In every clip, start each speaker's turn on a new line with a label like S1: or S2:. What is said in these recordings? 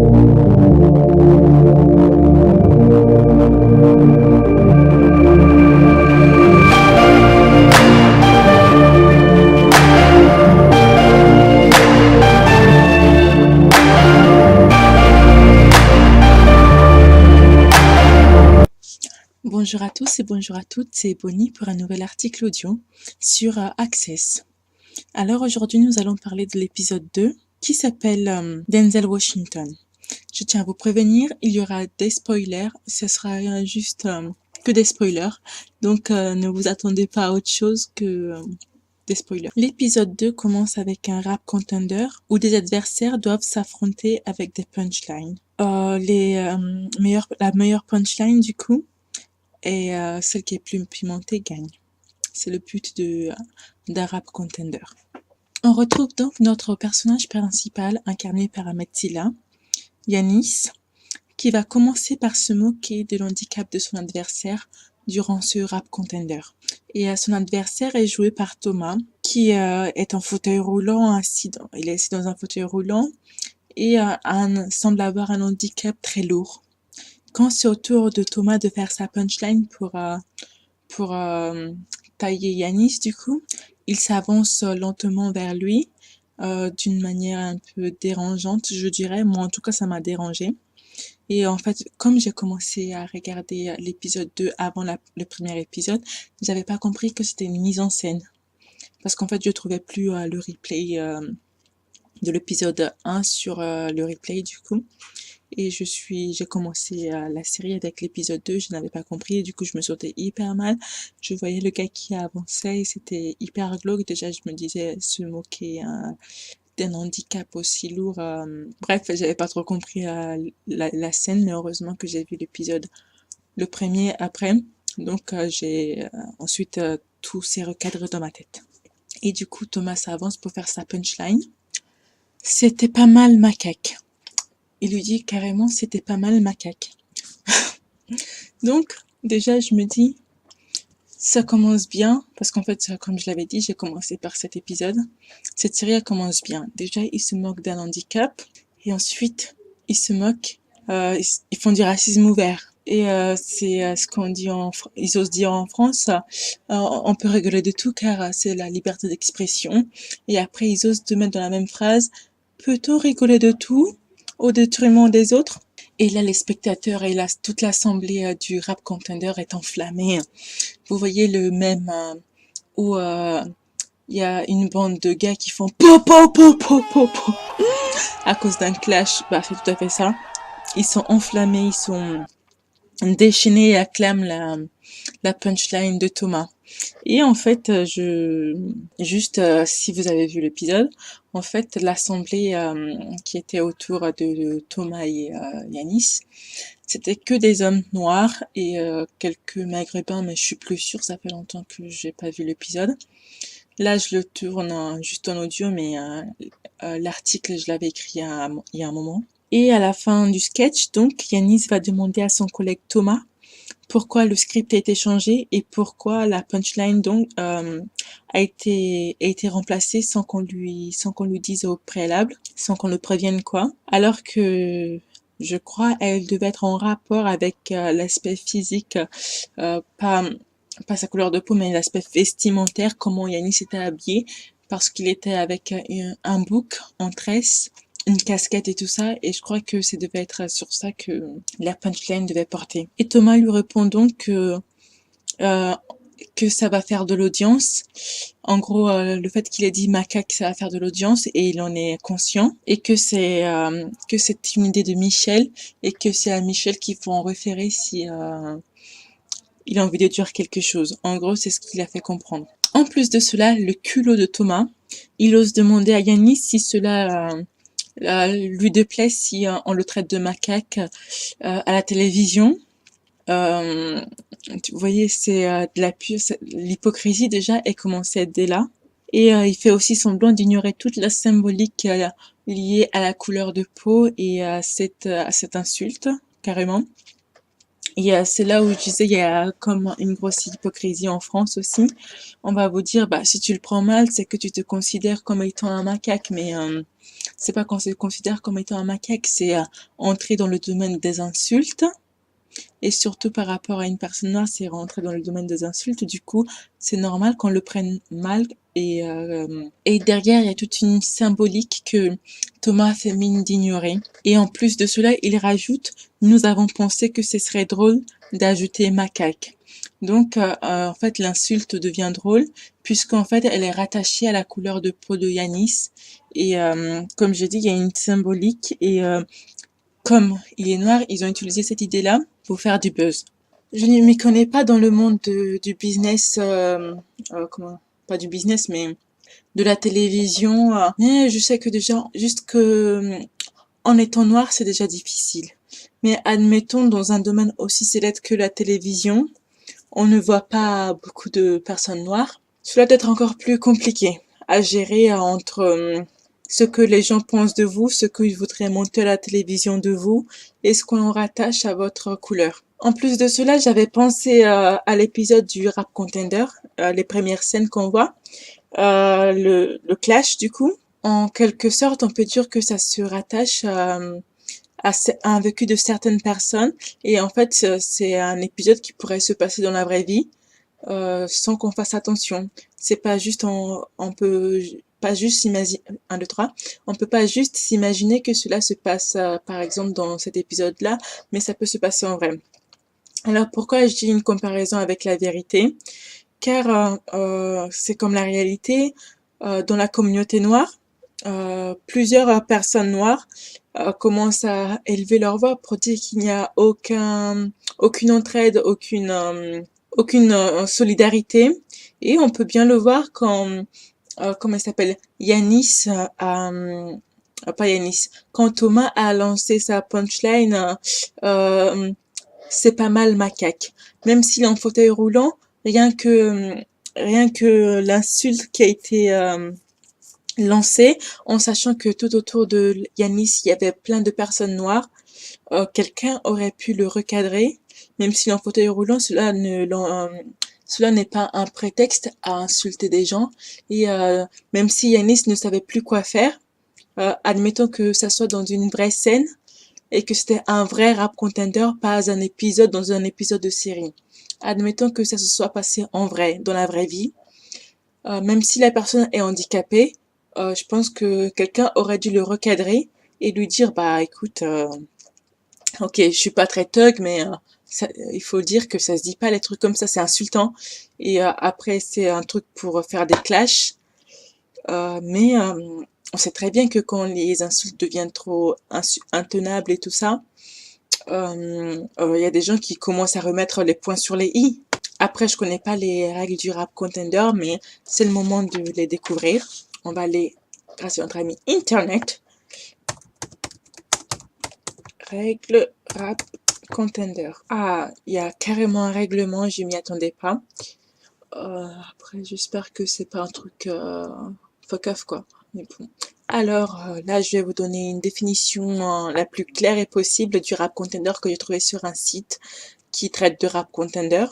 S1: Bonjour à tous et bonjour à toutes, c'est Bonnie pour un nouvel article audio sur Access. Alors aujourd'hui nous allons parler de l'épisode 2 qui s'appelle Denzel Washington. Je tiens à vous prévenir, il y aura des spoilers, ce sera juste que des spoilers, donc ne vous attendez pas à autre chose que des spoilers. L'épisode 2 commence avec un rap contender où des adversaires doivent s'affronter avec des punchlines. La meilleure punchline du coup, et celle qui est plus pimentée gagne. C'est le but d'un rap contender. On retrouve donc notre personnage principal incarné par Ahmed Tilla, Yanis, qui va commencer par se moquer de l'handicap de son adversaire durant ce rap contender. Et son adversaire est joué par Thomas, qui est en fauteuil roulant, il est assis dans un fauteuil roulant et semble avoir un handicap très lourd. Quand c'est au tour de Thomas de faire sa punchline pour tailler Yanis, du coup, il s'avance lentement vers lui d'une manière un peu dérangeante, je dirais. Moi, en tout cas, ça m'a dérangé. Et en fait, comme j'ai commencé à regarder l'épisode 2 avant le premier épisode, j'avais pas compris que c'était une mise en scène. Parce qu'en fait, je trouvais plus le replay de l'épisode 1 sur le replay, du coup. Et j'ai commencé la série avec l'épisode 2, je n'avais pas compris, et du coup je me sentais hyper mal. Je voyais le gars qui avançait et c'était hyper glauque. Déjà je me disais se moquer d'un handicap aussi lourd. Bref, j'avais pas trop compris la scène, mais heureusement que j'ai vu le premier après. Donc j'ai ensuite tout s'est recadré dans ma tête. Et du coup Thomas avance pour faire sa punchline. C'était pas mal macaque. Il lui dit carrément c'était pas mal macaque. Donc déjà je me dis ça commence bien parce qu'en fait comme je l'avais dit j'ai commencé par cet épisode. Cette série elle commence bien. Déjà ils se moquent d'un handicap et ensuite ils se moquent, ils font du racisme ouvert. Et c'est ce qu'on dit ils osent dire en France, on peut rigoler de tout car c'est la liberté d'expression. Et après ils osent te mettre dans la même phrase, peut-on rigoler de tout au détriment des autres? Et là, les spectateurs et toute l'assemblée du rap contender est enflammée. Vous voyez le même où il y a une bande de gars qui font po po po po po po à cause d'un clash. Bah, c'est tout à fait ça. Ils sont enflammés, ils sont déchaînés et acclament la punchline de Thomas. Et en fait, si vous avez vu l'épisode, en fait, l'assemblée qui était autour de Thomas et Yanis, c'était que des hommes noirs et quelques maghrébins, mais je suis plus sûre, ça fait longtemps que j'ai pas vu l'épisode. Là, je le tourne juste en audio, mais l'article, je l'avais écrit il y a un moment. Et à la fin du sketch, donc, Yanis va demander à son collègue Thomas pourquoi le script a été changé et pourquoi la punchline donc a été remplacée sans qu'on lui dise au préalable, sans qu'on le prévienne quoi. Alors que je crois elle devait être en rapport avec l'aspect physique, pas sa couleur de peau mais l'aspect vestimentaire, comment Yanis était habillé parce qu'il était avec un bouc en tresse, une casquette et tout ça, et je crois que ça devait être sur ça que la punchline devait porter. Et Thomas lui répond donc que ça va faire de l'audience. En gros, le fait qu'il ait dit macaque, ça va faire de l'audience, et il en est conscient, et que c'est une idée de Michel, et que c'est à Michel qu'il faut en référer si il a envie de dire quelque chose. En gros, c'est ce qu'il a fait comprendre. En plus de cela, le culot de Thomas, il ose demander à Yanis si cela lui déplaît si on le traite de macaque à la télévision. Vous voyez, c'est de la pure... L'hypocrisie déjà est commencée dès là. Et il fait aussi semblant d'ignorer toute la symbolique liée à la couleur de peau et à cette insulte, carrément. Et c'est là où je disais, il y a comme une grosse hypocrisie en France aussi. On va vous dire, bah si tu le prends mal, c'est que tu te considères comme étant un macaque, mais c'est pas qu'on se considère comme étant un macaque, c'est entrer dans le domaine des insultes. Et surtout par rapport à une personne noire, c'est rentrer dans le domaine des insultes. Du coup, c'est normal qu'on le prenne mal. Et derrière, il y a toute une symbolique que Thomas a fait mine d'ignorer. Et en plus de cela, il rajoute, nous avons pensé que ce serait drôle d'ajouter macaque. Donc, en fait, l'insulte devient drôle, puisqu'en fait, elle est rattachée à la couleur de peau de Yanis. Et comme je dis, il y a une symbolique. Et comme il est noir, ils ont utilisé cette idée-là pour faire du buzz. Je ne m'y connais pas dans le monde du business, comment, pas du business, mais de la télévision. Mais je sais que déjà, juste que en étant noir, c'est déjà difficile. Mais admettons, dans un domaine aussi sélect que la télévision, on ne voit pas beaucoup de personnes noires. Cela doit être encore plus compliqué à gérer entre ce que les gens pensent de vous, ce qu'ils voudraient montrer à la télévision de vous et ce qu'on rattache à votre couleur. En plus de cela, j'avais pensé à l'épisode du Rap Contender, les premières scènes qu'on voit, le clash du coup. En quelque sorte, on peut dire que ça se rattache à un vécu de certaines personnes et en fait, c'est un épisode qui pourrait se passer dans la vraie vie sans qu'on fasse attention. C'est pas juste on peut pas juste s'imaginer 1, 2, 3. On peut pas juste s'imaginer que cela se passe par exemple dans cet épisode-là, mais ça peut se passer en vrai. Alors pourquoi je dis une comparaison avec la vérité? Car c'est comme la réalité dans la communauté noire. Plusieurs personnes noires commencent à élever leur voix pour dire qu'il n'y a aucune entraide, aucune solidarité. Et on peut bien le voir quand, comment il s'appelle, Yanis, pas Yanis, quand Thomas a lancé sa punchline, c'est pas mal macaque. Même s'il est en fauteuil roulant, rien que l'insulte qui a été lancée, en sachant que tout autour de Yanis, il y avait plein de personnes noires, quelqu'un aurait pu le recadrer, même s'il est en fauteuil roulant, cela n'est pas un prétexte à insulter des gens. Et même si Yanis ne savait plus quoi faire, admettons que ça soit dans une vraie scène et que c'était un vrai rap contender, pas un épisode dans un épisode de série. Admettons que ça se soit passé en vrai, dans la vraie vie. Même si la personne est handicapée, je pense que quelqu'un aurait dû le recadrer et lui dire, bah écoute, ok, je suis pas très thug, mais il faut dire que ça se dit pas les trucs comme ça, c'est insultant. Et après, c'est un truc pour faire des clashs. Mais on sait très bien que quand les insultes deviennent trop intenables et tout ça, il y a des gens qui commencent à remettre les points sur les i. Après, je connais pas les règles du rap contender, mais c'est le moment de les découvrir. On va aller grâce à notre ami Internet. Règles rap contender. Ah, il y a carrément un règlement, je m'y attendais pas. Après, j'espère que c'est pas un truc fuck off, quoi. Mais bon. Alors, là, je vais vous donner une définition la plus claire et possible du rap contender que j'ai trouvé sur un site qui traite de rap contender.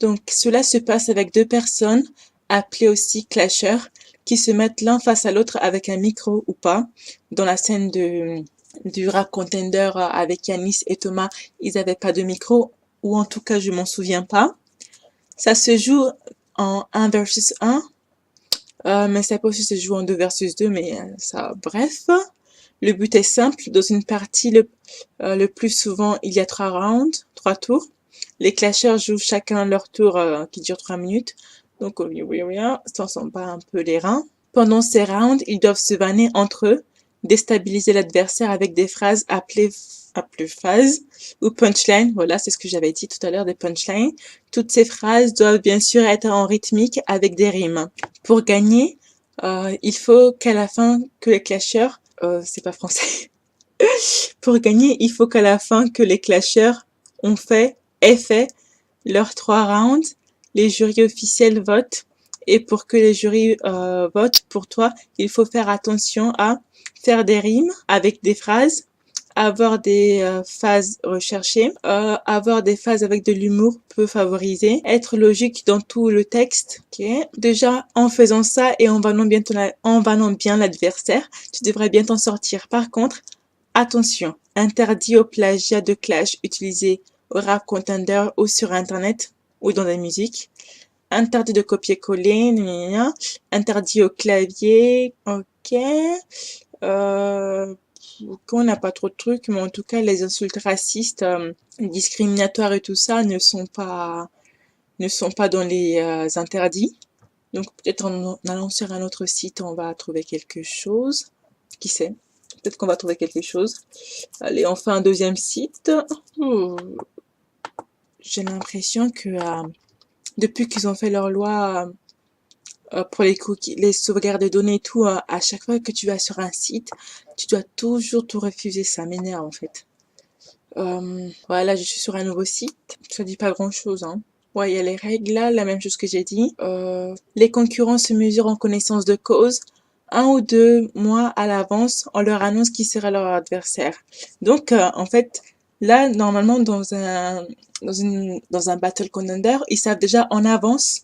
S1: Donc, cela se passe avec deux personnes, appelées aussi clashers, qui se mettent l'un face à l'autre avec un micro ou pas. Dans la scène du rap contender avec Yanis et Thomas, ils n'avaient pas de micro, ou en tout cas, je m'en souviens pas. Ça se joue en 1 versus 1, mais ça peut aussi se jouer en 2 versus 2, mais ça, bref. Le but est simple. Dans une partie, le plus souvent, il y a 3 rounds, 3 tours. Les clashers jouent chacun leur tour qui dure 3 minutes. Donc, ça s'en bat un peu les reins. Pendant ces rounds, ils doivent se vanner entre eux, déstabiliser l'adversaire avec des phrases appelées phases ou punchline. Voilà, c'est ce que j'avais dit tout à l'heure, des punchlines. Toutes ces phrases doivent bien sûr être en rythmique avec des rimes. Pour gagner, il faut qu'à la fin que les clashers, c'est pas français. Pour gagner, il faut qu'à la fin que les clashers aient fait leurs 3 rounds, les jurys officiels votent. Et pour que les jurys votent pour toi, il faut faire attention à faire des rimes avec des phrases, avoir des phases recherchées, avoir des phases avec de l'humour peut favoriser, être logique dans tout le texte. Ok. Déjà, en faisant ça et en vanant bien l'adversaire, tu devrais bien t'en sortir. Par contre, attention, interdit au plagiat de clash utilisé au rap contender ou sur internet ou dans la musique. Interdit de copier-coller, interdit au clavier, ok. On n'a pas trop de trucs, mais en tout cas, les insultes racistes, discriminatoires et tout ça ne sont pas dans les interdits. Donc peut-être en allant sur un autre site, on va trouver quelque chose. Qui sait? Peut-être qu'on va trouver quelque chose. Allez, on fait un deuxième site. J'ai l'impression que depuis qu'ils ont fait leur loi pour les cookies, les sauvegardes de données et tout, à chaque fois que tu vas sur un site, tu dois toujours tout refuser. Ça m'énerve en fait. Voilà, je suis sur un nouveau site. Ça dit pas grand-chose, hein. Ouais, il y a les règles là, la même chose que j'ai dit. Les concurrents se mesurent en connaissance de cause. 1 ou 2 mois à l'avance, on leur annonce qui sera leur adversaire. Donc, en fait, là, normalement, dans un battle contender, ils savent déjà en avance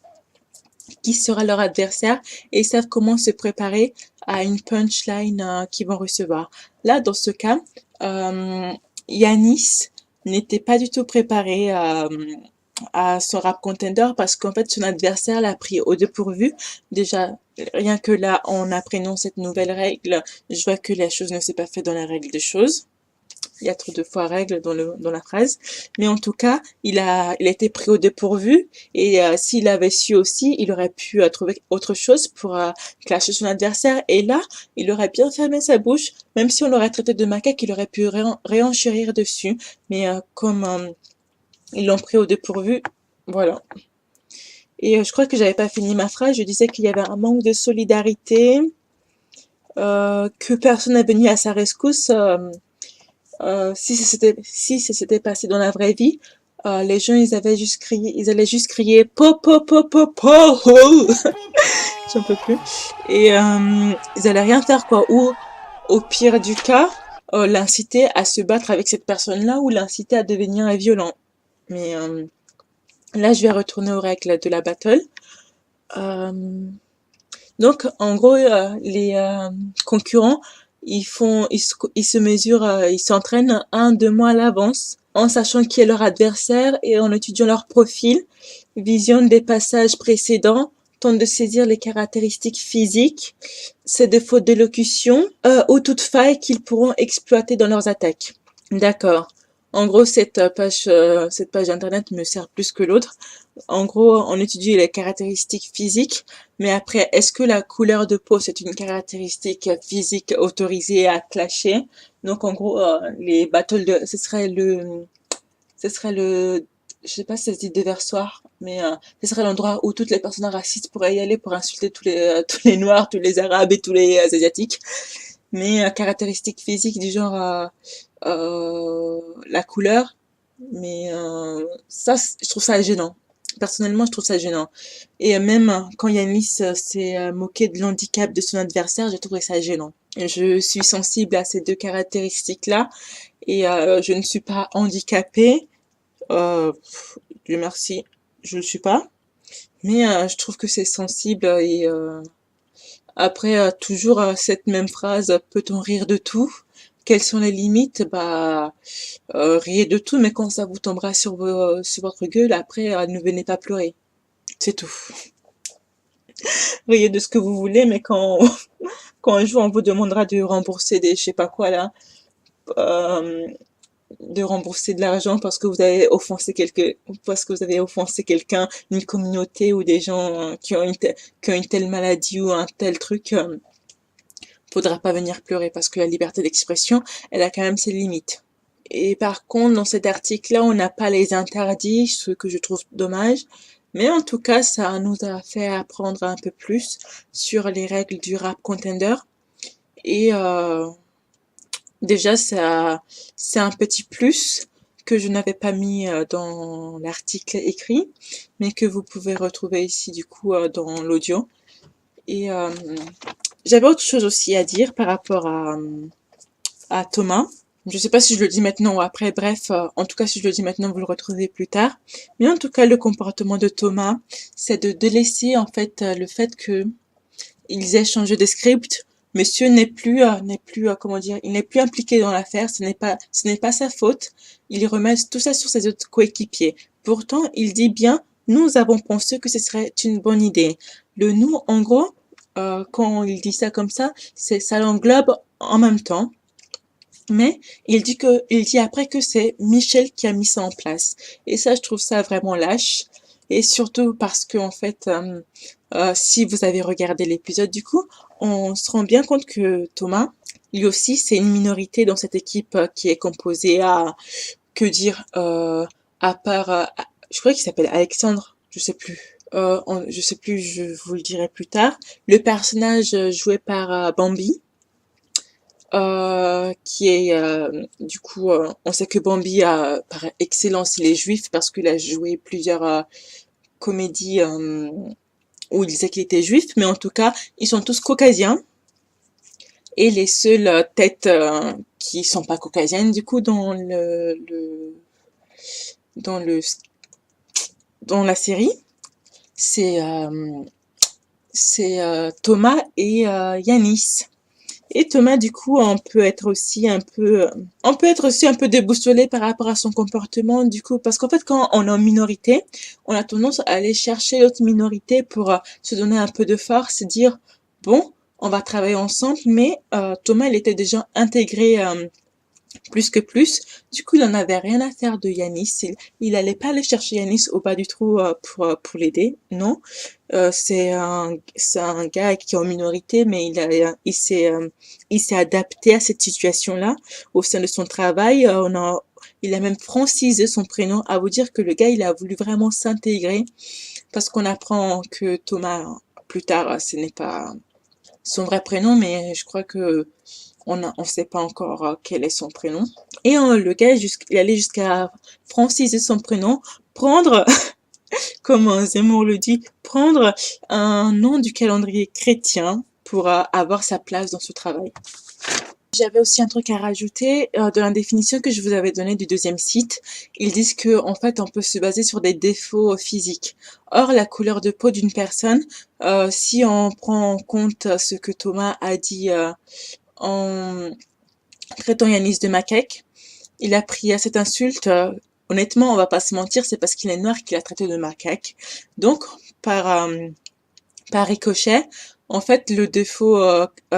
S1: qui sera leur adversaire et ils savent comment se préparer à une punchline qu'ils vont recevoir. Là, dans ce cas, Yanis n'était pas du tout préparé à son rap contender parce qu'en fait son adversaire l'a pris au dépourvu. Déjà, rien que là, en apprenant cette nouvelle règle, je vois que la chose ne s'est pas faite dans la règle des choses. Il y a trop de fois règle dans la phrase. Mais en tout cas, il a été pris au dépourvu et s'il avait su aussi, il aurait pu trouver autre chose pour clasher son adversaire. Et là, il aurait bien fermé sa bouche, même si on l'aurait traité de macaque, il aurait pu réenchérir dessus. Mais comme ils l'ont pris au dépourvu, voilà. Et je crois que j'avais pas fini ma phrase. Je disais qu'il y avait un manque de solidarité, que personne n'est venu à sa rescousse. Si ça s'était passé dans la vraie vie, les gens ils allaient juste crier po po po po po. J'en peux plus. Et ils allaient rien faire quoi. Ou au pire du cas, l'inciter à se battre avec cette personne-là ou l'inciter à devenir violent. Mais là, je vais retourner aux règles de la battle. Donc, en gros, les concurrents, ils se mesurent, ils s'entraînent 1-2 mois à l'avance, en sachant qui est leur adversaire et en étudiant leur profil, visionnent des passages précédents, tentent de saisir les caractéristiques physiques, ses défauts d'élocution, ou toute faille qu'ils pourront exploiter dans leurs attaques. D'accord. En gros, cette page internet me sert plus que l'autre. En gros, on étudie les caractéristiques physiques, mais après, est-ce que la couleur de peau, c'est une caractéristique physique autorisée à clasher? Donc, en gros, les battles ce serait le, je sais pas si ça se dit déversoir, mais ce serait l'endroit où toutes les personnes racistes pourraient y aller pour insulter tous les noirs, tous les arabes et tous les asiatiques. Mais caractéristiques physiques du genre la couleur, mais ça, je trouve ça gênant. Personnellement, je trouve ça gênant. Et même quand Yanis s'est moqué de l'handicap de son adversaire, j'ai trouvé ça gênant. Et je suis sensible à ces deux caractéristiques-là et je ne suis pas handicapée. Dieu merci, je le suis pas. Mais je trouve que c'est sensible et après toujours cette même phrase, peut-on rire de tout? Quelles sont les limites? Bah, riez de tout, mais quand ça vous tombera sur votre gueule, après, ne venez pas pleurer. C'est tout. Riez de ce que vous voulez, mais quand un jour on vous demandera de rembourser des je sais pas quoi là, euh, de rembourser de l'argent parce que vous avez offensé quelqu'un, une communauté ou des gens qui ont une telle maladie ou un tel truc, faudra pas venir pleurer parce que la liberté d'expression, elle a quand même ses limites. Et par contre, dans cet article-là, on n'a pas les interdits, ce que je trouve dommage. Mais en tout cas, ça nous a fait apprendre un peu plus sur les règles du rap contender. Et déjà, c'est un petit plus que je n'avais pas mis dans l'article écrit, mais que vous pouvez retrouver ici du coup dans l'audio. Et j'avais autre chose aussi à dire par rapport à Thomas. Je sais pas si je le dis maintenant ou après, bref, en tout cas si je le dis maintenant, vous le retrouvez plus tard. Mais en tout cas, le comportement de Thomas, c'est de délaisser en fait le fait que ils aient changé de script. Monsieur n'est plus, comment dire, il n'est plus impliqué dans l'affaire. Ce n'est pas sa faute. Il remet tout ça sur ses autres coéquipiers. Pourtant, il dit bien, nous avons pensé que ce serait une bonne idée. Le nous, en gros, quand il dit ça comme ça l'englobe en même temps. Mais il dit après que c'est Michel qui a mis ça en place. Et ça, je trouve ça vraiment lâche. Et surtout parce que, en fait, si vous avez regardé l'épisode, du coup, on se rend bien compte que Thomas, lui aussi, c'est une minorité dans cette équipe qui est composée que dire, à part, je crois qu'il s'appelle Alexandre, je sais plus. Je sais plus, je vous le dirai plus tard. Le personnage joué par Bambi, qui est du coup, on sait que Bambi par excellence il est juif parce qu'il a joué plusieurs comédies où il disait qu'il était juif, mais en tout cas ils sont tous caucasiens et les seules têtes qui sont pas caucasiennes du coup dans le dans la série c'est Thomas et Yanis. Et Thomas, du coup, on peut être aussi un peu déboussolé par rapport à son comportement, du coup, parce qu'en fait, quand on est en minorité, on a tendance à aller chercher l'autre minorité pour se donner un peu de force, dire, bon, on va travailler ensemble, mais Thomas, il était déjà intégré plus que plus. Du coup, il en avait rien à faire de Yanis. Il allait pas aller chercher Yanis au bas du trou pour l'aider, non. C'est un gars qui est en minorité, mais il s'est adapté à cette situation-là au sein de son travail. Il a même francisé son prénom. À vous dire que le gars, il a voulu vraiment s'intégrer parce qu'on apprend que Thomas, plus tard, ce n'est pas son vrai prénom, mais je crois que on sait pas encore quel est son prénom. Et le gars, il allait jusqu'à franciser son prénom, prendre, comme Zemmour le dit, prendre un nom du calendrier chrétien pour avoir sa place dans ce travail. J'avais aussi un truc à rajouter de la définition que je vous avais donnée du deuxième site. Ils disent que en fait on peut se baser sur des défauts physiques. Or la couleur de peau d'une personne, si on prend en compte ce que Thomas a dit en traitant Yanis de macaque, il a pris à cette insulte. Honnêtement, on va pas se mentir, c'est parce qu'il est noir qu'il a traité de macaque. Donc par ricochet, en fait, le défaut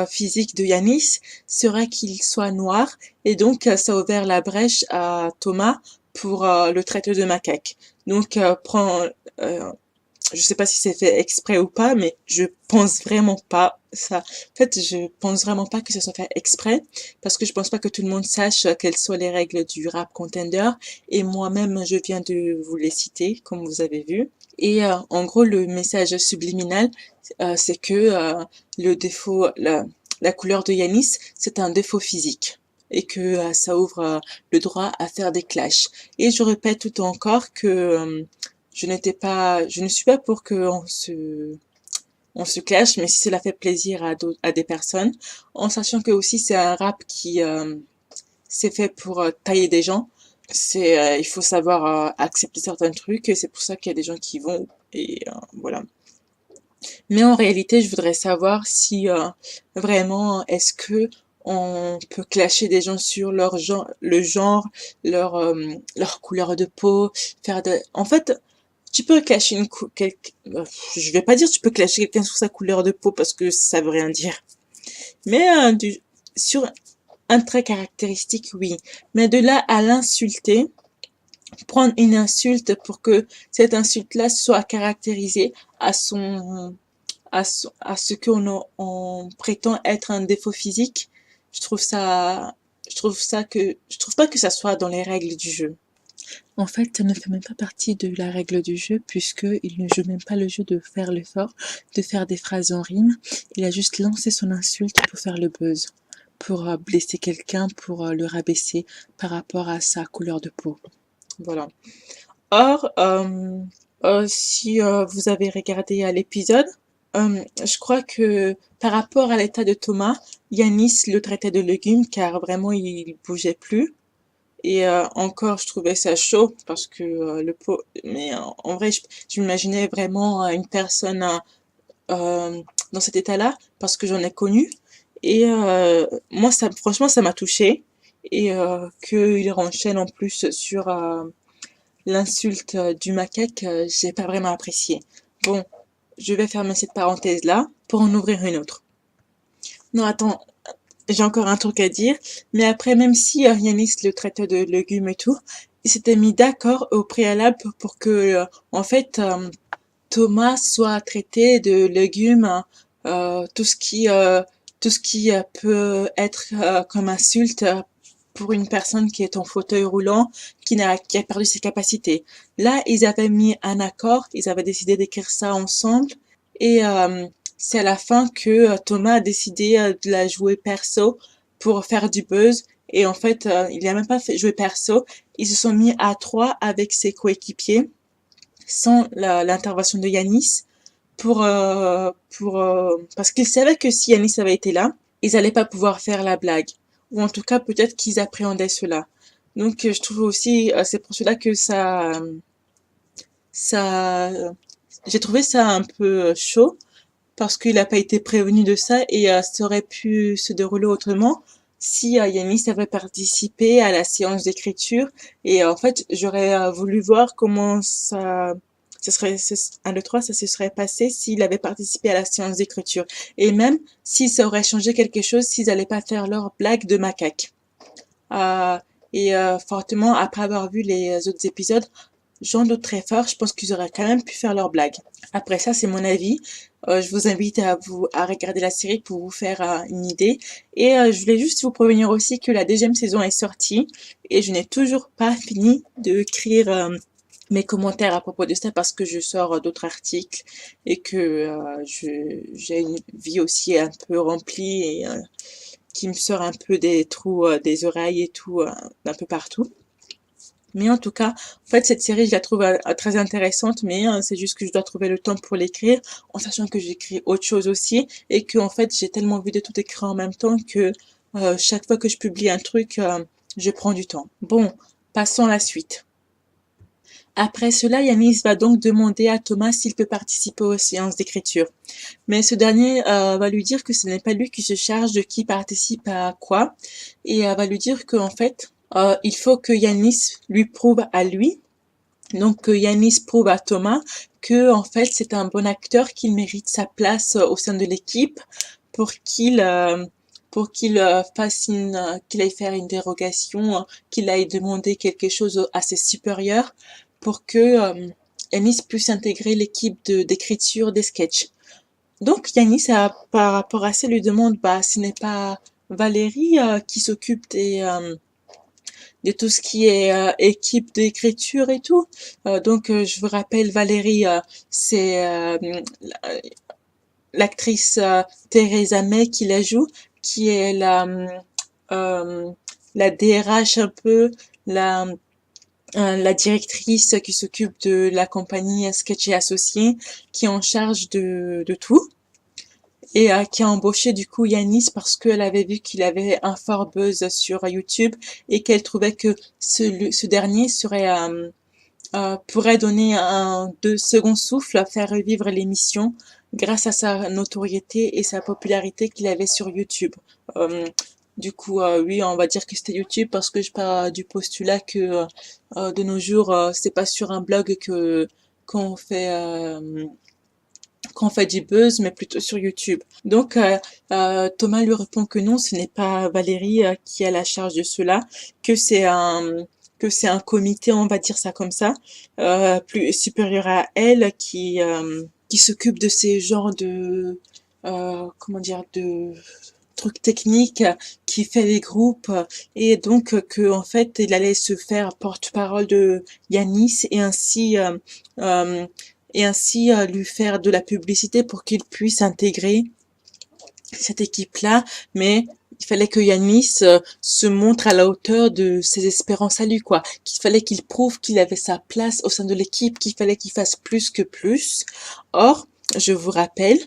S1: physique de Yanis serait qu'il soit noir, et donc ça a ouvert la brèche à Thomas pour le traiter de macaque. Donc, je sais pas si c'est fait exprès ou pas, mais je pense vraiment pas ça. En fait, je pense vraiment pas que ça soit fait exprès, parce que je pense pas que tout le monde sache quelles sont les règles du rap contender, et moi-même, je viens de vous les citer, comme vous avez vu. Et en gros, le message subliminal, c'est que le défaut, la couleur de Yanis, c'est un défaut physique et que ça ouvre le droit à faire des clashs. Et je répète tout encore que je ne suis pas pour que on se clash, mais si cela fait plaisir à des personnes, en sachant que aussi c'est un rap qui c'est fait pour tailler des gens. Il faut savoir accepter certains trucs et c'est pour ça qu'il y a des gens qui vont et voilà. Mais en réalité, je voudrais savoir si vraiment est-ce que on peut clasher des gens sur leur genre, le genre, leur couleur de peau, en fait, tu peux clasher je vais pas dire tu peux clasher quelqu'un sur sa couleur de peau parce que ça veut rien dire. Mais sur un trait caractéristique, oui. Mais de là à l'insulter, prendre une insulte pour que cette insulte-là soit caractérisée à ce on prétend être un défaut physique, je trouve ça, je trouve pas que ça soit dans les règles du jeu. En fait, ça ne fait même pas partie de la règle du jeu puisqu'il ne joue même pas le jeu de faire l'effort, de faire des phrases en rime. Il a juste lancé son insulte pour faire le buzz, pour blesser quelqu'un, pour le rabaisser par rapport à sa couleur de peau. Voilà. Or, si vous avez regardé l'épisode, Je crois que par rapport à l'état de Thomas, Yanis le traitait de légume car vraiment il bougeait plus. Et encore, je trouvais ça chaud parce que mais en vrai, je m'imaginais vraiment une personne dans cet état-là parce que j'en ai connu. Et moi, franchement, ça m'a touchée. Et qu'il renchaîne en plus sur l'insulte du macaque, j'ai pas vraiment apprécié. Bon, je vais fermer cette parenthèse-là pour en ouvrir une autre. Non, attends, j'ai encore un truc à dire. Mais après, même si Yanis le traitait de légumes et tout, ils s'étaient mis d'accord au préalable pour que, en fait, Thomas soit traité de légumes, tout ce qui peut être comme insulte pour une personne qui est en fauteuil roulant, qui a perdu ses capacités. Là, ils avaient mis un accord, ils avaient décidé d'écrire ça ensemble, et c'est à la fin que Thomas a décidé de la jouer perso pour faire du buzz. Et en fait, il n'a même pas fait jouer perso. Ils se sont mis à trois avec ses coéquipiers sans l'intervention de Yanis parce qu'ils savaient que si Yanis avait été là, ils n'allaient pas pouvoir faire la blague. Ou en tout cas, peut-être qu'ils appréhendaient cela. Donc, je trouve aussi, c'est pour cela que ça, j'ai trouvé ça un peu chaud parce qu'il n'a pas été prévenu de ça et ça aurait pu se dérouler autrement si Yanis avait participé à la séance d'écriture. Et en fait, j'aurais voulu voir comment un, deux, trois, ça se serait passé s'il avait participé à la séance d'écriture. Et même si ça aurait changé quelque chose s'ils n'allaient pas faire leur blague de macaque. Euh, et fortement, après avoir vu les autres épisodes, j'en doute très fort, je pense qu'ils auraient quand même pu faire leur blague. Après ça, c'est mon avis. Je vous invite à regarder la série pour vous faire une idée. Et je voulais juste vous prévenir aussi que la deuxième saison est sortie et je n'ai toujours pas fini d'écrire mes commentaires à propos de ça parce que je sors d'autres articles et que j'ai une vie aussi un peu remplie et qui me sort un peu des trous des oreilles et tout, d'un peu partout. Mais en tout cas, en fait, cette série, je la trouve très intéressante, mais c'est juste que je dois trouver le temps pour l'écrire, en sachant que j'écris autre chose aussi, et que en fait, j'ai tellement envie de tout écrire en même temps que chaque fois que je publie un truc, je prends du temps. Bon, passons à la suite. Après cela, Yanis va donc demander à Thomas s'il peut participer aux séances d'écriture. Mais ce dernier va lui dire que ce n'est pas lui qui se charge de qui participe à quoi, et va lui dire qu'en fait, il faut que Yanis lui prouve à lui, donc que Yanis prouve à Thomas que en fait c'est un bon acteur, qu'il mérite sa place au sein de l'équipe pour qu'il aille faire une dérogation, qu'il aille demander quelque chose à ses supérieurs pour que Yanis puisse intégrer l'équipe d'écriture des sketchs. Donc Yanis, par rapport à ça, lui demande, bah, ce n'est pas Valérie qui s'occupe de tout ce qui est équipe d'écriture et tout. Donc je vous rappelle, Valérie, c'est l'actrice Theresa May qui la joue, qui est euh, la DRH un peu, la la directrice qui s'occupe de la compagnie Sketch et Associés, qui est en charge de tout et qui a embauché du coup Yanis parce qu'elle avait vu qu'il avait un fort buzz sur YouTube et qu'elle trouvait que ce dernier pourrait donner un de second souffle à faire revivre l'émission grâce à sa notoriété et sa popularité qu'il avait sur YouTube. Euh, du coup, oui, on va dire que c'était YouTube parce que je pars du postulat que de nos jours, c'est pas sur un blog que qu'on fait qu'on fait du buzz, mais plutôt sur YouTube. Donc, Thomas lui répond que non, ce n'est pas Valérie qui a la charge de cela, que c'est un comité, on va dire ça comme ça, plus supérieur à elle, qui s'occupe de ces genres de comment dire de trucs techniques, qui fait les groupes, et donc que en fait il allait se faire porte-parole de Yanis euh, et ainsi lui faire de la publicité pour qu'il puisse intégrer cette équipe-là, mais il fallait que Yanis se montre à la hauteur de ses espérances à lui, quoi. Qu'il fallait qu'il prouve qu'il avait sa place au sein de l'équipe, qu'il fallait qu'il fasse plus que plus. Or, je vous rappelle,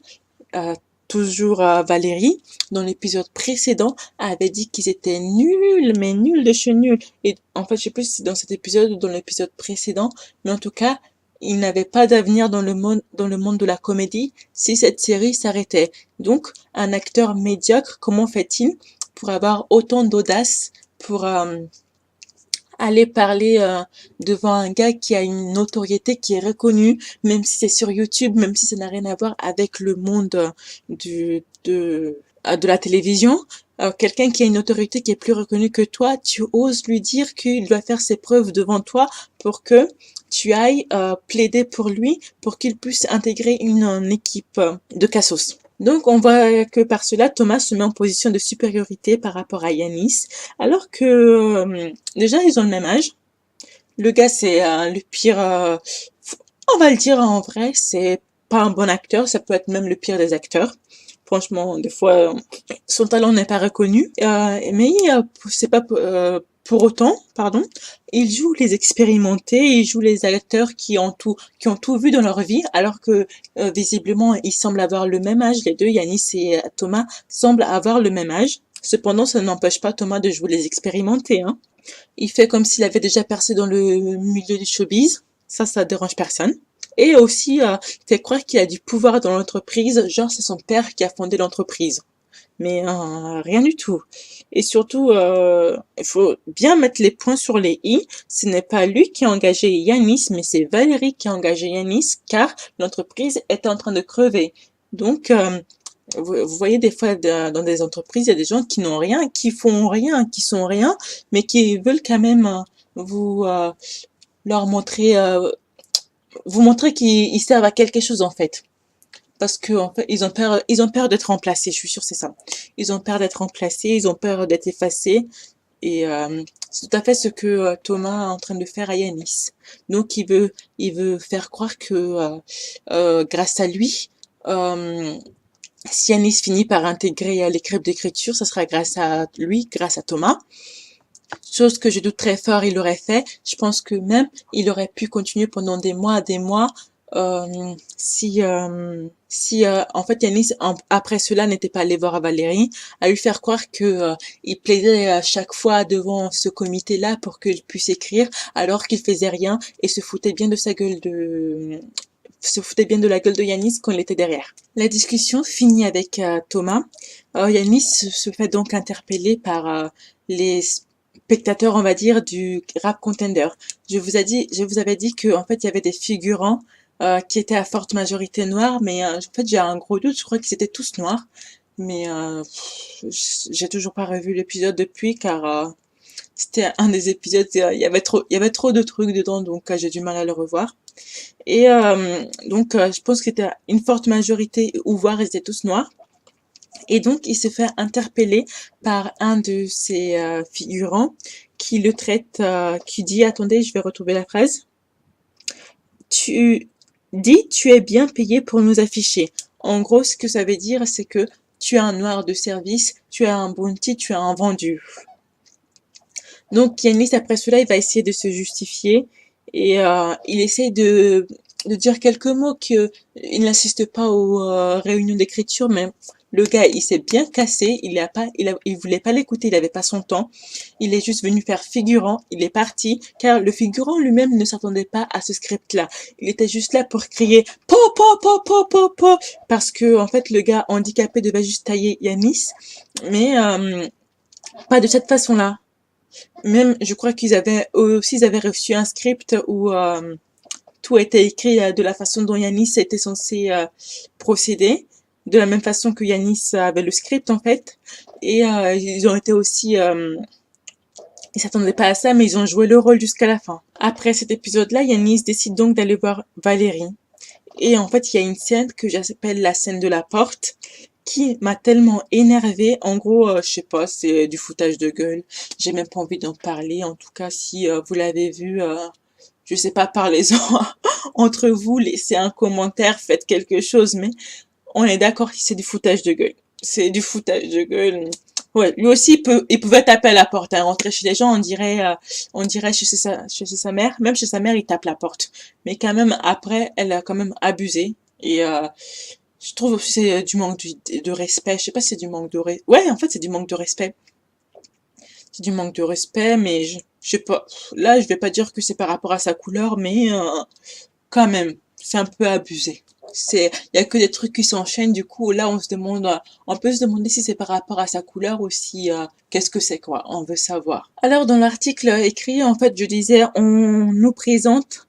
S1: euh, toujours Valérie, dans l'épisode précédent, avait dit qu'ils étaient nuls, mais nuls de chez nuls. Et en fait, je sais plus si c'est dans cet épisode ou dans l'épisode précédent, mais en tout cas, ils n'avaient pas d'avenir dans le monde de la comédie si cette série s'arrêtait. Donc, un acteur médiocre, comment fait-il pour avoir autant d'audace pour aller parler devant un gars qui a une notoriété qui est reconnue, même si c'est sur YouTube, même si ça n'a rien à voir avec le monde de la télévision. Quelqu'un qui a une autorité qui est plus reconnue que toi, tu oses lui dire qu'il doit faire ses preuves devant toi pour que tu ailles plaider pour lui, pour qu'il puisse intégrer une équipe de cassos. Donc, on voit que par cela, Thomas se met en position de supériorité par rapport à Yanis, alors que déjà, ils ont le même âge. Le gars, c'est le pire, on va le dire en vrai, c'est pas un bon acteur, ça peut être même le pire des acteurs. Franchement, des fois, son talent n'est pas reconnu, mais c'est pas pour autant, pardon, il joue les expérimentés, il joue les acteurs qui ont tout vu dans leur vie, alors que visiblement, ils semblent avoir le même âge, les deux, Yanis et Thomas, semblent avoir le même âge. Cependant, ça n'empêche pas Thomas de jouer les expérimentés, hein. Il fait comme s'il avait déjà percé dans le milieu du showbiz. Ça dérange personne. Et aussi, il fait croire qu'il a du pouvoir dans l'entreprise, genre c'est son père qui a fondé l'entreprise. Mais rien du tout. Et surtout, il faut bien mettre les points sur les i. Ce n'est pas lui qui a engagé Yanis, mais c'est Valérie qui a engagé Yanis, car l'entreprise est en train de crever. Donc, vous voyez des fois dans des entreprises, il y a des gens qui n'ont rien, qui font rien, qui sont rien, mais qui veulent quand même vous leur montrer, vous montrer qu'ils servent à quelque chose en fait. Parce que en fait, ils ont peur d'être remplacés. Je suis sûre c'est ça. Ils ont peur d'être remplacés, ils ont peur d'être effacés. Et c'est tout à fait ce que Thomas est en train de faire à Yanis. Donc il veut faire croire que grâce à lui, si Yanis finit par intégrer l'équipe d'écriture, ça sera grâce à lui, grâce à Thomas. Chose que je doute très fort, il l'aurait fait. Je pense que même, il aurait pu continuer pendant des mois, en fait, Yanis, après cela, n'était pas allé voir Valérie, à lui faire croire que il plaidait à chaque fois devant ce comité-là pour qu'il puisse écrire, alors qu'il faisait rien et se foutait bien de la gueule de Yanis quand il était derrière. La discussion finit avec Thomas. Yanis se fait donc interpeller par les spectateurs, on va dire, du rap contender. Je vous avais dit que en fait, il y avait des figurants qui étaient à forte majorité noirs, mais en fait, j'ai un gros doute. Je crois qu'ils étaient tous noirs, mais j'ai toujours pas revu l'épisode depuis, car c'était un des épisodes. Il y avait trop de trucs dedans, donc j'ai du mal à le revoir. Et donc, je pense que c'était une forte majorité, ou voire ils étaient tous noirs. Et donc, il se fait interpeller par un de ses figurants qui le traite, qui dit, attendez, je vais retrouver la phrase. Tu dis, tu es bien payé pour nous afficher. En gros, ce que ça veut dire, c'est que tu es un noir de service, tu es un bounty, tu es un vendu. Donc, Yanis, après cela, il va essayer de se justifier et il essaie de dire quelques mots qu'il n'assiste pas aux réunions d'écriture, mais le gars, il s'est bien cassé, il voulait pas l'écouter, il avait pas son temps. Il est juste venu faire figurant, il est parti, car le figurant lui-même ne s'attendait pas à ce script-là. Il était juste là pour crier po po po po po po, parce que en fait le gars handicapé devait juste tailler Yanis, mais pas de cette façon-là. Même, je crois ils avaient reçu un script où tout était écrit de la façon dont Yanis était censé procéder, de la même façon que Yanis avait le script en fait. Et ils ont été aussi, ils s'attendaient pas à ça, mais ils ont joué le rôle jusqu'à la fin. Après cet épisode-là, Yanis décide donc d'aller voir Valérie. Et en fait, il y a une scène que j'appelle la scène de la porte, qui m'a tellement énervée. En gros, je sais pas, c'est du foutage de gueule. J'ai même pas envie d'en parler. En tout cas, si vous l'avez vu, je sais pas, parlez-en entre vous, laissez un commentaire, faites quelque chose, mais on est d'accord que c'est du foutage de gueule. C'est du foutage de gueule. Ouais, lui aussi, il pouvait taper à la porte, hein. Rentrer chez les gens, on dirait chez sa mère. Même chez sa mère, il tape la porte. Mais quand même, après, elle a quand même abusé. Et je trouve aussi c'est du manque de respect. Je sais pas si c'est du manque de respect. Ouais, en fait, c'est du manque de respect. C'est du manque de respect, mais je sais pas. Là, je vais pas dire que c'est par rapport à sa couleur, mais quand même, c'est un peu abusé. Il y a que des trucs qui s'enchaînent, du coup, là, on peut se demander si c'est par rapport à sa couleur ou si, qu'est-ce que c'est, quoi. On veut savoir. Alors, dans l'article écrit, en fait, je disais, on nous présente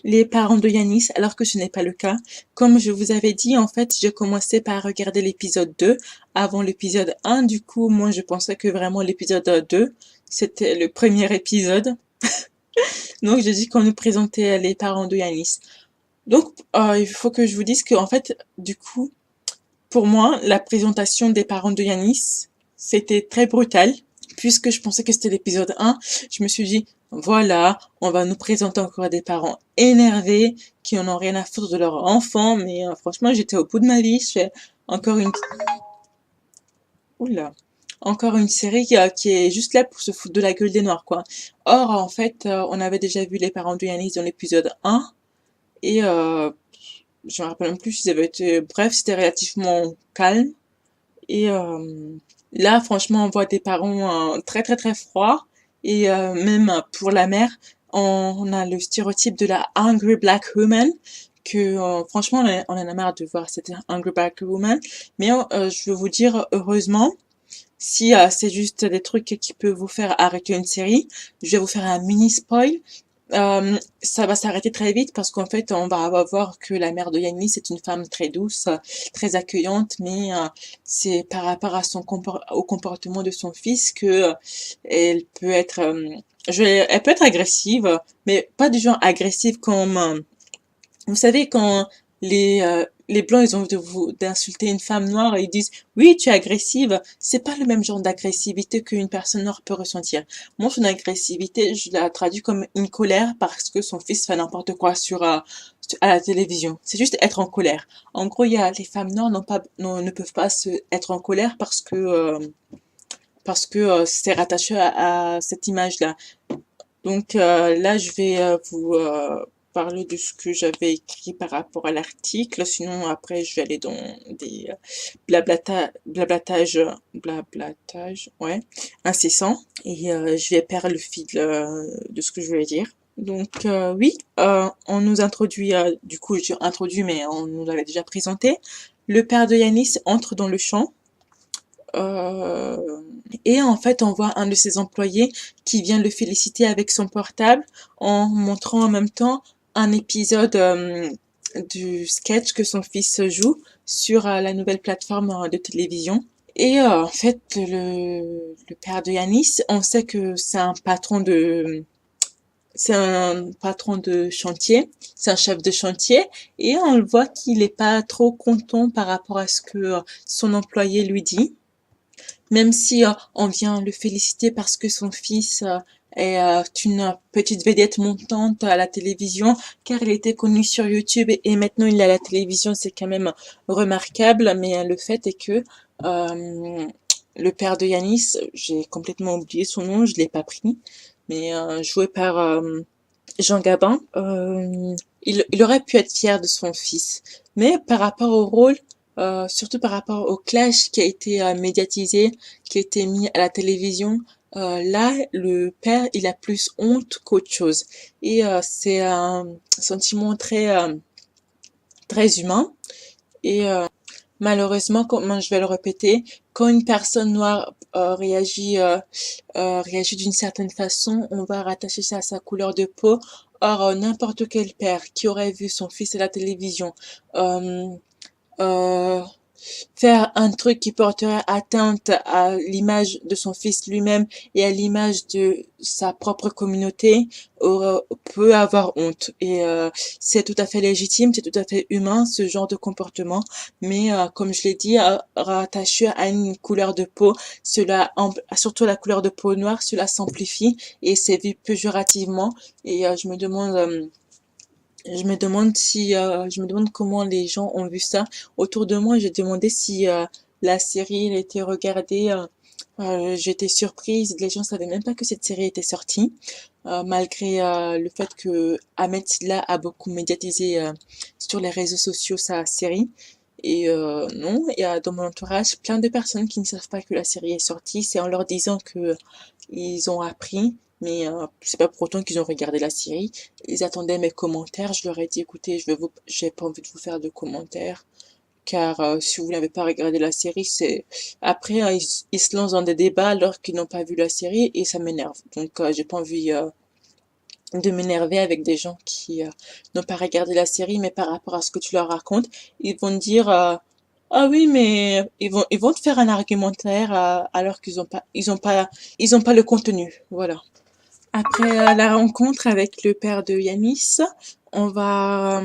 S1: les parents de Yanis, alors que ce n'est pas le cas. Comme je vous avais dit, en fait, j'ai commencé par regarder l'épisode 2 avant l'épisode 1. Du coup, moi, je pensais que vraiment l'épisode 2, c'était le premier épisode. Donc, j'ai dit qu'on nous présentait les parents de Yanis. Donc, il faut que je vous dise que, en fait, du coup, pour moi, la présentation des parents de Yanis, c'était très brutal. Puisque je pensais que c'était l'épisode 1, je me suis dit, voilà, on va nous présenter encore des parents énervés, qui en ont rien à foutre de leur enfant, mais franchement, j'étais au bout de ma vie. Je fais encore une... Oula. Encore une série qui est juste là pour se foutre de la gueule des Noirs, quoi. Or, en fait, on avait déjà vu les parents de Yanis dans l'épisode 1, et je me rappelle même plus s'ils avaient été... Bref, c'était relativement calme. Et là, franchement, on voit des parents très très très froids. Et même pour la mère, on a le stéréotype de la Hungry Black Woman, que franchement, on en a marre de voir cette Hungry Black Woman. Mais je veux vous dire, heureusement, si c'est juste des trucs qui peuvent vous faire arrêter une série, je vais vous faire un mini spoil. Ça va s'arrêter très vite parce qu'en fait, on va voir que la mère de Yannis est une femme très douce, très accueillante, mais c'est par rapport à au comportement de son fils que elle peut être, elle peut être agressive, mais pas du genre agressive comme vous savez, quand les blancs, ils ont de vous d'insulter une femme noire et ils disent oui, tu es agressive, c'est pas le même genre d'agressivité qu'une personne noire peut ressentir. Moi, son agressivité, je la traduis comme une colère parce que son fils fait n'importe quoi à la télévision. C'est juste être en colère. En gros, il y a les femmes noires ne peuvent pas être en colère parce que c'est rattaché à cette image-là. Donc là, je vais vous parler de ce que j'avais écrit par rapport à l'article. Sinon, après, je vais aller dans des blablatage, ouais, incessant. Et je vais perdre le fil de ce que je voulais dire. Donc oui, on nous introduit, du coup, j'ai introduit, mais on nous l'avait déjà présenté. Le père de Yanis entre dans le champ. Et en fait, on voit un de ses employés qui vient le féliciter avec son portable en montrant en même temps un épisode du sketch que son fils joue sur la nouvelle plateforme de télévision. Et en fait, le père de Yanis, on sait que c'est un patron de chantier, c'est un chef de chantier, et on le voit qu'il est pas trop content par rapport à ce que son employé lui dit. Même si on vient le féliciter parce que son fils est une petite vedette montante à la télévision, car il était connu sur YouTube et maintenant il est à la télévision, c'est quand même remarquable. Mais le fait est que le père de Yanis, j'ai complètement oublié son nom, je l'ai pas pris, mais joué par Jean Gabin, il aurait pu être fier de son fils. Mais par rapport au rôle, surtout par rapport au clash qui a été médiatisé, qui a été mis à la télévision, là, le père, il a plus honte qu'autre chose. Et c'est un sentiment très humain. Et malheureusement, comme je vais le répéter, quand une personne noire réagit d'une certaine façon, on va rattacher ça à sa couleur de peau. Or, n'importe quel père qui aurait vu son fils à la télévision euh, euh, faire un truc qui porterait atteinte à l'image de son fils lui-même et à l'image de sa propre communauté peut avoir honte. Et c'est tout à fait légitime, c'est tout à fait humain ce genre de comportement. Mais comme je l'ai dit, rattaché à une couleur de peau, surtout la couleur de peau noire, cela s'amplifie et c'est vu péjorativement. Et je me demande comment les gens ont vu ça autour de moi. J'ai demandé si la série elle était regardée J'étais surprise, les gens savaient même pas que cette série était sortie, malgré le fait que Ahmed Silla a beaucoup médiatisé sur les réseaux sociaux sa série. Et non, il y a dans mon entourage plein de personnes qui ne savent pas que la série est sortie. C'est en leur disant que ils ont appris, mais c'est pas pour autant qu'ils ont regardé la série. Ils attendaient mes commentaires. Je leur ai dit, écoutez, j'ai pas envie de vous faire de commentaires, car si vous n'avez pas regardé la série, c'est après ils se lancent dans des débats alors qu'ils n'ont pas vu la série et ça m'énerve. Donc j'ai pas envie de m'énerver avec des gens qui n'ont pas regardé la série, mais par rapport à ce que tu leur racontes, ils vont te dire ah oui, mais ils vont te faire un argumentaire alors ils ont pas le contenu. Voilà. Après la rencontre avec le père de Yanis, on va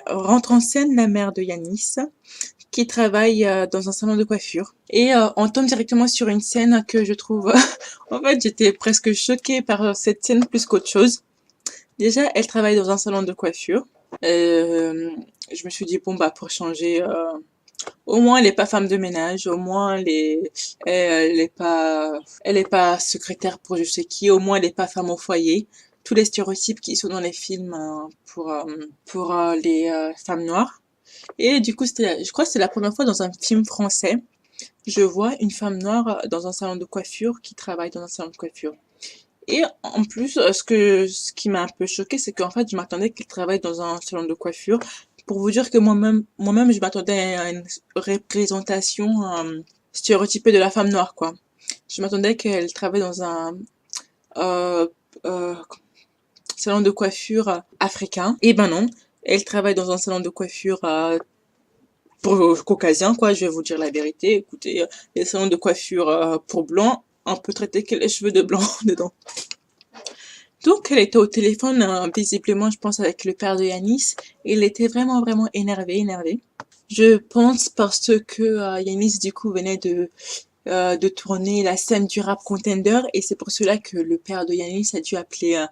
S1: rentre en scène la mère de Yanis qui travaille dans un salon de coiffure. Et on tombe directement sur une scène que je trouve... en fait, j'étais presque choquée par cette scène plus qu'autre chose. Déjà, elle travaille dans un salon de coiffure. Je me suis dit, bon, bah, pour changer, au moins, elle n'est pas femme de ménage. Au moins, elle est pas secrétaire pour je sais qui. Au moins, elle n'est pas femme au foyer. Tous les stéréotypes qui sont dans les films pour les femmes noires. Et du coup, je crois que c'est la première fois dans un film français, je vois une femme noire dans un salon de coiffure qui travaille dans un salon de coiffure. Et en plus, ce qui m'a un peu choqué, c'est qu'en fait, je m'attendais qu'elle travaille dans un salon de coiffure. Pour vous dire que moi-même, je m'attendais à une représentation stéréotypée de la femme noire, quoi. Je m'attendais qu'elle travaille dans un euh, euh, salon de coiffure africain. Et ben non, elle travaille dans un salon de coiffure pour caucasien, quoi, je vais vous dire la vérité. Écoutez, les salons de coiffure pour blancs, on peut traiter que les cheveux de blanc dedans. Donc, elle était au téléphone, visiblement, je pense, avec le père de Yanis. Et il était vraiment, vraiment énervé. Je pense parce que Yanis, du coup, venait de tourner la scène du rap contender. Et c'est pour cela que le père de Yanis a dû appeler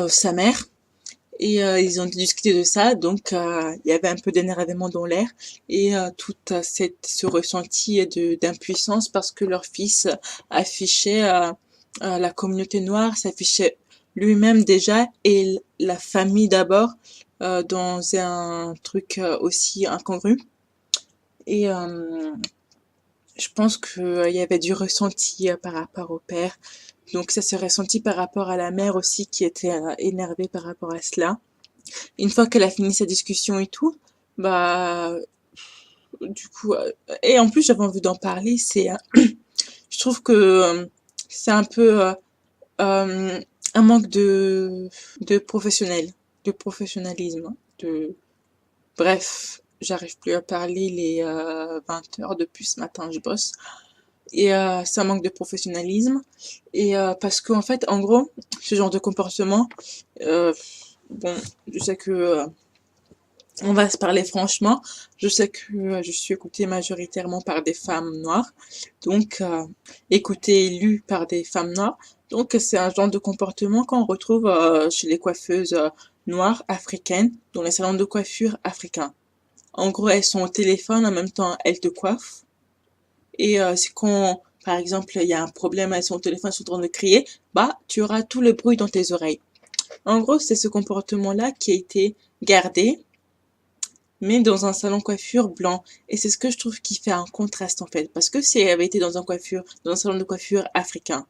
S1: sa mère. Et ils ont discuté de ça, donc il y avait un peu d'énervement dans l'air et tout ce ressenti d'impuissance parce que leur fils affichait la communauté noire, s'affichait lui-même déjà et la famille d'abord dans un truc aussi incongru. Et je pense qu'il y avait du ressenti par rapport au père. Donc ça s'est ressenti par rapport à la mère aussi qui était énervée par rapport à cela. Une fois qu'elle a fini sa discussion et tout, bah du coup et en plus j'avais envie d'en parler, je trouve que c'est un peu un manque de de professionnalisme, de bref, j'arrive plus à parler les 20 heures depuis ce matin, je bosse. Et c'est un manque de professionnalisme. Et parce qu'en fait, en gros, ce genre de comportement, euh, bon, je sais que on va se parler franchement. Je sais que je suis écoutée majoritairement par des femmes noires, donc écoutée et lue par des femmes noires. Donc c'est un genre de comportement qu'on retrouve chez les coiffeuses noires africaines dans les salons de coiffure africains. En gros, elles sont au téléphone, en même temps elles te coiffent. Et c'est quand, par exemple, il y a un problème, elles sont au téléphone, elles sont en train de crier, bah tu auras tout le bruit dans tes oreilles. En gros, c'est ce comportement-là qui a été gardé mais dans un salon coiffure blanc. Et c'est ce que je trouve qui fait un contraste en fait. Parce que si elle avait été dans un salon de coiffure africain,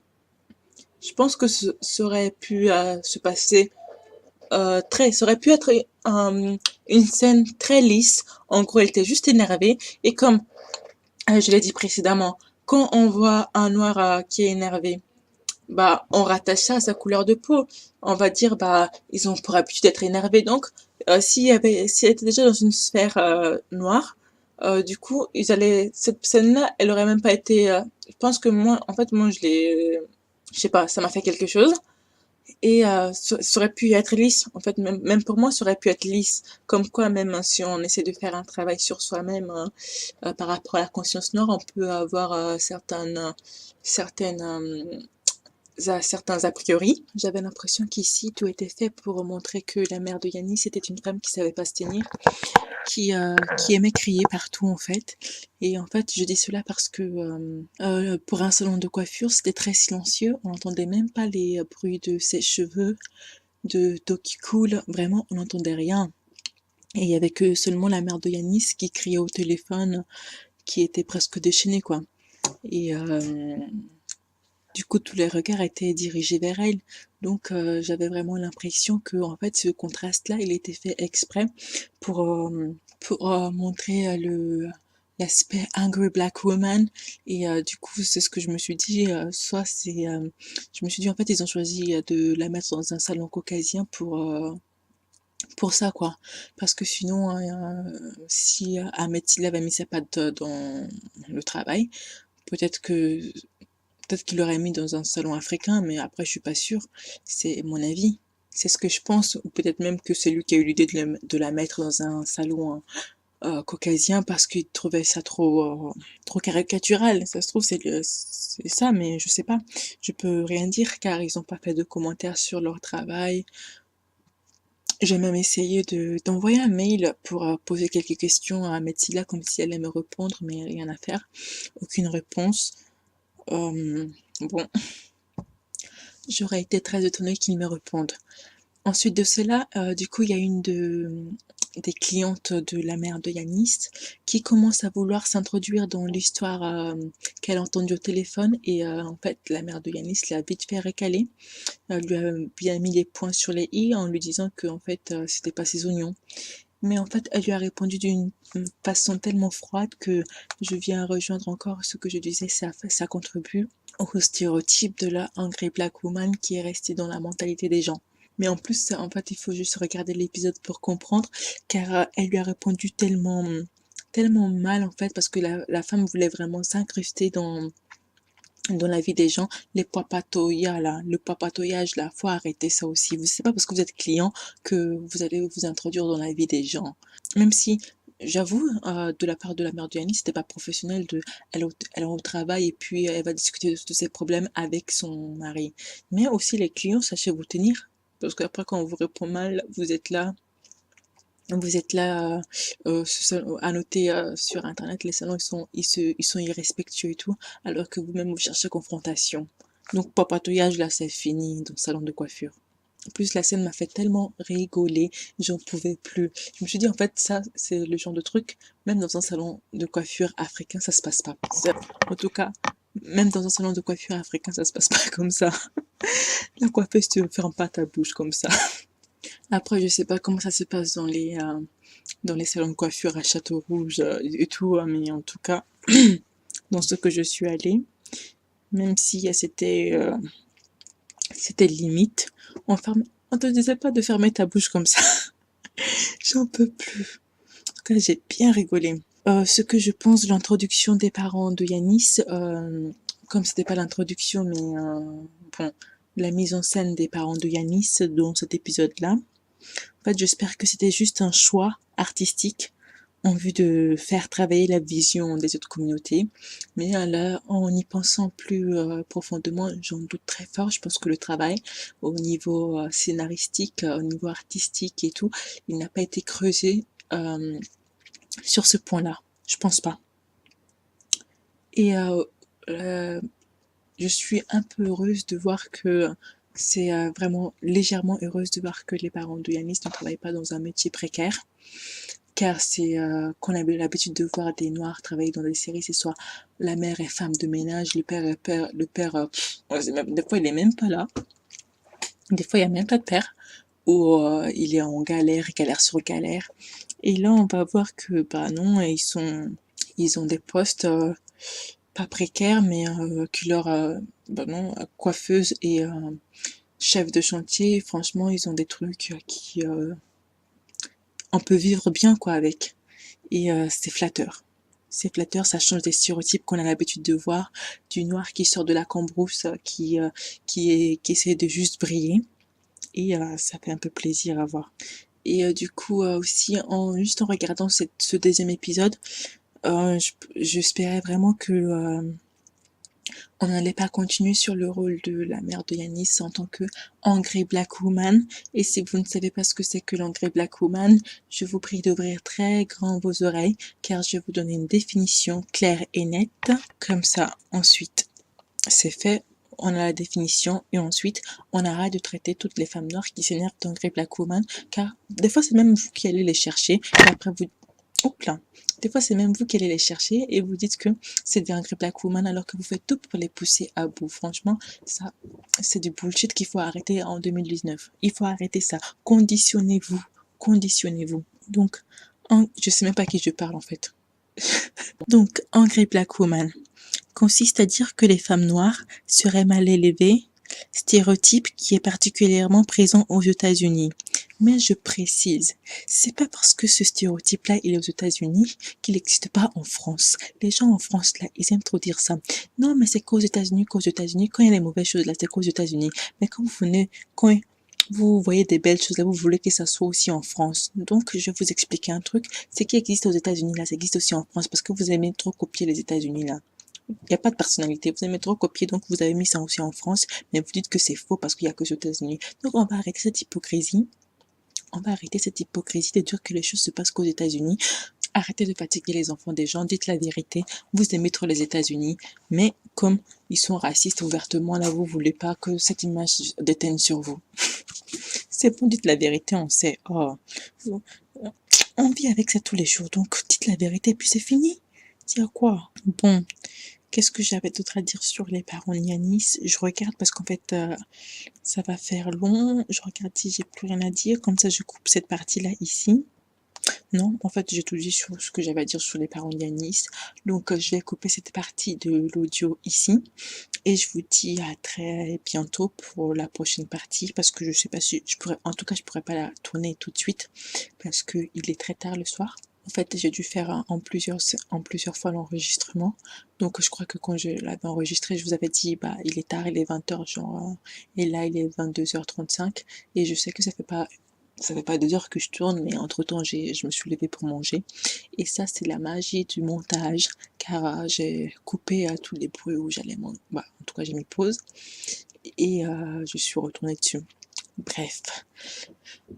S1: je pense que ça aurait pu se passer ça aurait pu être une scène très lisse. En gros, elle était juste énervée. Et comme je l'ai dit précédemment, quand on voit un noir qui est énervé, bah, on rattache ça à sa couleur de peau. On va dire, bah, ils ont pour habitude d'être énervés. Donc, si elle était déjà dans une sphère noire, du coup, cette scène-là, elle aurait même pas été. Je pense que moi, en fait, je sais pas, ça m'a fait quelque chose. Et ça aurait pu être lisse. En fait, même pour moi, ça aurait pu être lisse. Comme quoi, même si on essaie de faire un travail sur soi-même par rapport à la conscience noire, on peut avoir certaines certains a priori. J'avais l'impression qu'ici, tout était fait pour montrer que la mère de Yanis était une femme qui savait pas se tenir. qui aimait crier partout en fait. Et en fait, je dis cela parce que pour un salon de coiffure, c'était très silencieux. On n'entendait même pas les bruits de sèche-cheveux, de d'eau qui coule. Vraiment, on n'entendait rien. Et il y avait que seulement la mère de Yanis qui criait au téléphone, qui était presque déchaînée, quoi. Et du coup, tous les regards étaient dirigés vers elle. Donc, j'avais vraiment l'impression que, en fait, ce contraste-là, il était fait exprès pour montrer l'aspect angry black woman. Et du coup, c'est ce que je me suis dit. Soit c'est, je me suis dit, en fait, ils ont choisi de la mettre dans un salon caucasien pour ça, quoi. Parce que sinon, si Ahmed Silla avait mis sa patte dans le travail, peut-être que peut-être qu'il l'aurait mis dans un salon africain, mais après, je suis pas sûre. C'est mon avis. C'est ce que je pense, ou peut-être même que c'est lui qui a eu l'idée de la mettre dans un salon caucasien parce qu'il trouvait ça trop caricatural. Ça se trouve, c'est ça, mais je sais pas. Je peux rien dire car ils ont pas fait de commentaires sur leur travail. J'ai même essayé d'envoyer un mail pour poser quelques questions à Metsila comme si elle allait me répondre, mais rien à faire. Aucune réponse. Bon, j'aurais été très étonnée qu'ils me répondent. Ensuite de cela, du coup, il y a des clientes de la mère de Yanis qui commence à vouloir s'introduire dans l'histoire qu'elle a entendue au téléphone. Et en fait, la mère de Yanis l'a vite fait récaler. Elle lui a bien mis les points sur les i en lui disant que en fait, c'était pas ses oignons. Mais en fait, elle lui a répondu d'une façon tellement froide que je viens rejoindre encore ce que je disais, ça contribue au stéréotype de la angry black woman qui est resté dans la mentalité des gens. Mais en plus, en fait, il faut juste regarder l'épisode pour comprendre, car elle lui a répondu tellement mal, en fait, parce que la femme voulait vraiment s'incruster dans la vie des gens. Les papatoyas, là, le papatoyage, là, faut arrêter ça aussi. C'est pas parce que vous êtes client que vous allez vous introduire dans la vie des gens. Même si, j'avoue, de la part de la mère de Yannis, c'était pas professionnel elle est au travail et puis elle va discuter de ses problèmes avec son mari. Mais aussi, les clients, sachez vous tenir. Parce qu'après, quand on vous répond mal, vous êtes là à noter sur internet, les salons ils sont irrespectueux et tout, alors que vous-même vous cherchez confrontation. Donc papatouillage là c'est fini dans le salon de coiffure. En plus la scène m'a fait tellement rigoler, j'en pouvais plus. Je me suis dit en fait ça c'est le genre de truc, même dans un salon de coiffure africain ça se passe pas. En tout cas, même dans un salon de coiffure africain ça se passe pas comme ça. La coiffeuse tu ne fermes pas ta bouche comme ça. Après je sais pas comment ça se passe dans les salons de coiffure à Château-Rouge et tout, mais en tout cas, dans ce que je suis allée, même si c'était limite, on te disait pas de fermer ta bouche comme ça. J'en peux plus. En tout cas, j'ai bien rigolé. Ce que je pense de l'introduction des parents de Yanis, comme c'était pas l'introduction, mais bon, la mise en scène des parents de Yanis dans cet épisode-là, en fait, j'espère que c'était juste un choix artistique en vue de faire travailler la vision des autres communautés. Mais là, en y pensant plus profondément, j'en doute très fort. Je pense que le travail au niveau scénaristique, au niveau artistique et tout, il n'a pas été creusé sur ce point-là. Je pense pas. Et je suis un peu heureuse de voir que c'est vraiment légèrement heureuse de voir que les parents de Yanis ne travaillent pas dans un métier précaire. Car c'est qu'on avait l'habitude de voir des noirs travailler dans des séries, c'est soit la mère est femme de ménage, le père des fois il est même pas là, des fois il y a même pas de père, ou il est en galère sur galère. Et là on va voir que bah non, ils ont des postes pas précaires, mais qui leur bah non, coiffeuse et chef de chantier, franchement ils ont des trucs qui on peut vivre bien quoi avec. Et c'est flatteur. C'est flatteur, ça change des stéréotypes qu'on a l'habitude de voir, du noir qui sort de la cambrousse, qui essaie de juste briller. Et ça fait un peu plaisir à voir. Et du coup, aussi, juste en regardant ce deuxième épisode, j'espérais vraiment que On n'allait pas continuer sur le rôle de la mère de Yanis en tant que Angry Black Woman. Et si vous ne savez pas ce que c'est que l'Angry Black Woman, je vous prie d'ouvrir très grand vos oreilles, car je vais vous donner une définition claire et nette. Comme ça, ensuite, c'est fait. On a la définition et ensuite on arrête de traiter toutes les femmes noires qui s'énervent d'Angry Black Woman, car des fois c'est même vous qui allez les chercher et après vous... Oups là. Des fois c'est même vous qui allez les chercher et vous dites que c'est des Angry Black Woman alors que vous faites tout pour les pousser à bout. Franchement, ça c'est du bullshit qu'il faut arrêter en 2019. Il faut arrêter ça. Conditionnez-vous. Conditionnez-vous. Donc, je sais même pas à qui je parle en fait. Donc, Angry Black Woman consiste à dire que les femmes noires seraient mal élevées, stéréotype qui est particulièrement présent aux États-Unis. Mais je précise, c'est pas parce que ce stéréotype-là il est aux États-Unis qu'il n'existe pas en France. Les gens en France là, ils aiment trop dire ça. Non, mais c'est qu'aux États-Unis, qu'aux États-Unis. Quand il y a les mauvaises choses là, c'est qu'aux États-Unis. Mais quand vous venez, quand vous voyez des belles choses là, vous voulez que ça soit aussi en France. Donc, je vais vous expliquer un truc. Ce qui existe aux États-Unis là, ça existe aussi en France parce que vous aimez trop copier les États-Unis là. Il n'y a pas de personnalité. Vous aimez trop copier, donc vous avez mis ça aussi en France, mais vous dites que c'est faux parce qu'il n'y a que aux États-Unis. Donc on va arrêter cette hypocrisie. On va arrêter cette hypocrisie de dire que les choses se passent qu'aux États-Unis. Arrêtez de fatiguer les enfants des gens, dites la vérité. Vous aimez trop les États-Unis, mais comme ils sont racistes ouvertement, là vous voulez pas que cette image déteigne sur vous. C'est bon, dites la vérité, on sait. Oh, on vit avec ça tous les jours, donc dites la vérité, puis c'est fini. Dire quoi? Bon, qu'est-ce que j'avais d'autre à dire sur les parents de Yanis? Je regarde parce qu'en fait, ça va faire long. Je regarde si j'ai plus rien à dire. Comme ça, je coupe cette partie-là ici. Non, en fait, j'ai tout dit sur ce que j'avais à dire sur les parents de Yanis. Donc, je vais couper cette partie de l'audio ici. Et je vous dis à très bientôt pour la prochaine partie. Parce que je sais pas si je pourrais, en tout cas, je pourrais pas la tourner tout de suite. Parce que il est très tard le soir. En fait, j'ai dû faire en plusieurs fois l'enregistrement. Donc, je crois que quand je l'avais enregistré, je vous avais dit, bah, il est tard, il est 20h, genre, et là, il est 22h35. Et je sais que ça fait pas 2 heures que je tourne, mais entre-temps, je me suis levée pour manger. Et ça, c'est la magie du montage, car j'ai coupé tous les bruits où j'allais manger. Bah, en tout cas, j'ai mis pause. Et je suis retournée dessus. Bref,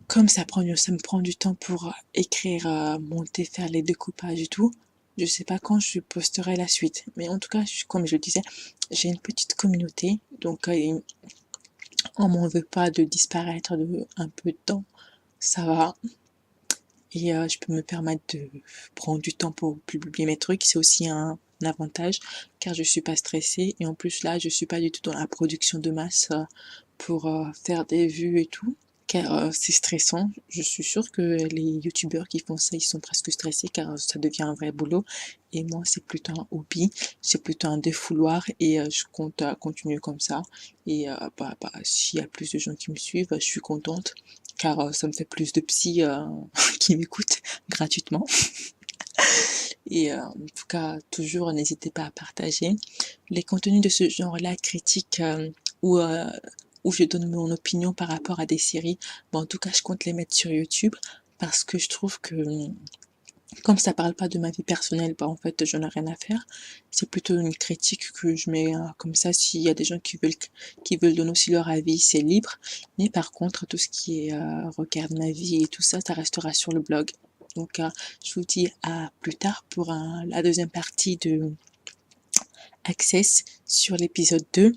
S1: comme ça me prend du temps pour écrire, monter, faire les découpages et tout, je sais pas quand je posterai la suite. Mais en tout cas, comme je le disais, j'ai une petite communauté, donc on m'en veut pas de disparaître de un peu de temps, ça va. Et je peux me permettre de prendre du temps pour publier mes trucs, c'est aussi un avantage, car je suis pas stressée. Et en plus là, je suis pas du tout dans la production de masse pour faire des vues et tout, car c'est stressant. Je suis sûre que les youtubeurs qui font ça, ils sont presque stressés car ça devient un vrai boulot. Et moi, c'est plutôt un hobby, c'est plutôt un défouloir et je compte continuer comme ça. Et s'il y a plus de gens qui me suivent, je suis contente car ça me fait plus de psy qui m'écoutent gratuitement. Et en tout cas, toujours n'hésitez pas à partager. Les contenus de ce genre-là, critiques ou où je donne mon opinion par rapport à des séries, bon, en tout cas, je compte les mettre sur YouTube parce que je trouve que comme ça parle pas de ma vie personnelle, bah en fait, j'en ai rien à faire. C'est plutôt une critique que je mets comme ça. S'il y a des gens qui veulent donner aussi leur avis, c'est libre. Mais par contre, tout ce qui est regarde ma vie et tout ça, ça restera sur le blog. Donc, je vous dis à plus tard pour la deuxième partie de Access sur l'épisode 2.